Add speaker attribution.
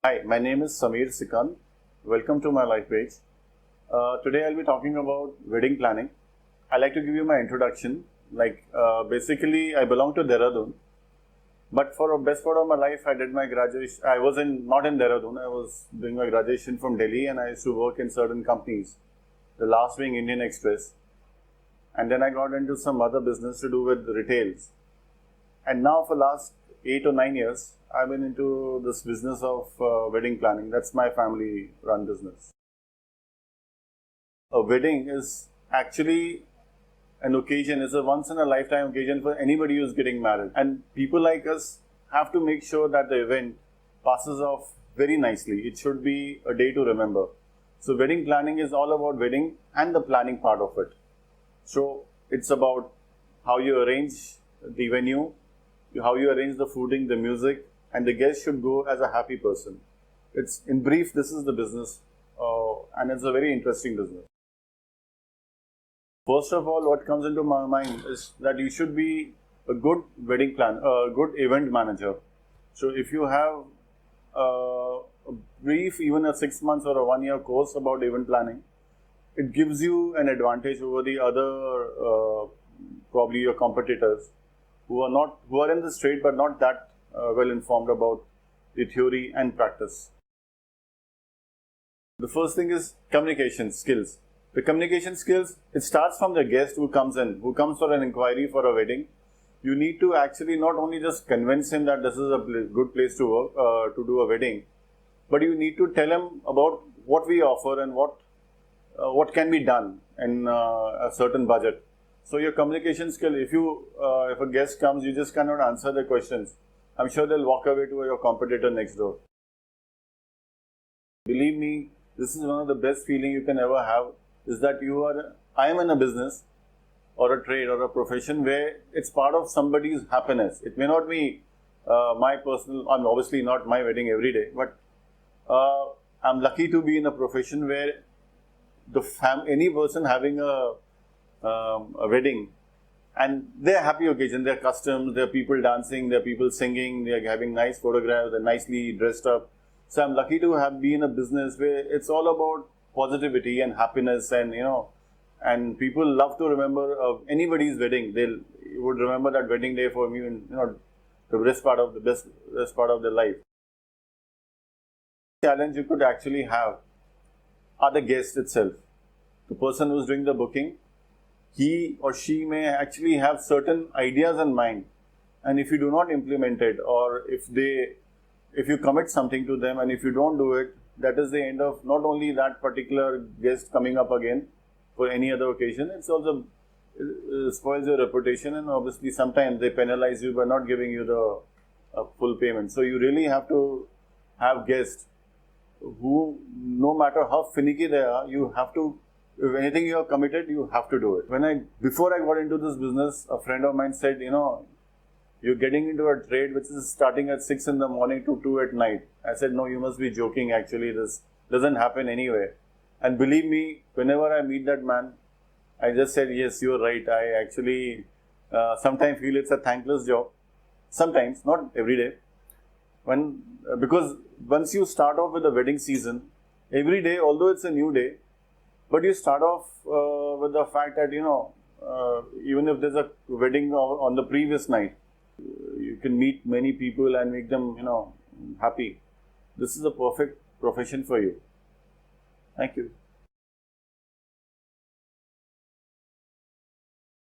Speaker 1: Hi, my name is Sameer Sikand. Welcome to my LifePage. Today I'll be talking about wedding planning. I'd like to give you my introduction. Basically, I belong to Dehradun, but for a best part of my life, I did my graduation. I was not in Dehradun. I was doing my graduation from Delhi, and I used to work in certain companies. The last being Indian Express, and then I got into some other business to do with retails. And now for last 8 or 9 years, I've been into this business of wedding planning. That's my family run business. A wedding is actually an occasion, it's a once in a lifetime occasion for anybody who's getting married. And people like us have to make sure that the event passes off very nicely. It should be a day to remember. So wedding planning is all about wedding and the planning part of it. So it's about how you arrange the venue, how you arrange the fooding, the music, and the guest should go as a happy person. It's in brief, this is the business, and it's a very interesting business. First of all, what comes into my mind is that you should be a good wedding plan, a good event manager. So if you have a brief, even a 6 months or a 1 year course about event planning, it gives you an advantage over the other, probably your competitors, who are in this trade but not that well informed about the theory and practice. The first thing is communication skills. The communication skills, it starts from the guest who comes for an inquiry for a wedding. You need to actually not only just convince him that this is a good place to work, to do a wedding, but you need to tell him about what we offer and what can be done in a certain budget. So your communication skill, if a guest comes, you just cannot answer the questions. I'm sure they'll walk away to your competitor next door. Believe me, this is one of the best feeling you can ever have, is that I am in a business or a trade or a profession where it's part of somebody's happiness. It may not be my personal, I'm obviously not my wedding every day, but I'm lucky to be in a profession where any person having a wedding, and they're happy occasion, they're customs, there are people dancing, there are people singing, they're having nice photographs, they're nicely dressed up. So I'm lucky to be in a business where it's all about positivity and happiness, and people love to remember anybody's wedding. They would remember that wedding day for me, the best part of their life. The challenge you could actually have are the guests itself. The person who's doing the booking, he or she may actually have certain ideas in mind, and if you do not implement it, or if you commit something to them and if you don't do it, that is the end of not only that particular guest coming up again for any other occasion, it's also spoils your reputation, and obviously sometimes they penalize you by not giving you the full payment. So you really have to have guests who, no matter how finicky they are, you have to, if anything you are committed, you have to do it. Before I got into this business, a friend of mine said, you're getting into a trade which is starting at 6 in the morning to 2 at night. I said, no, you must be joking. Actually, this doesn't happen anywhere. And believe me, whenever I meet that man, I just said, yes, you're right. I actually sometimes feel it's a thankless job. Sometimes, not every day. Because once you start off with the wedding season, every day, although it's a new day, but you start off with the fact that, even if there's a wedding on the previous night, you can meet many people and make them, happy. This is a perfect profession for you. Thank you.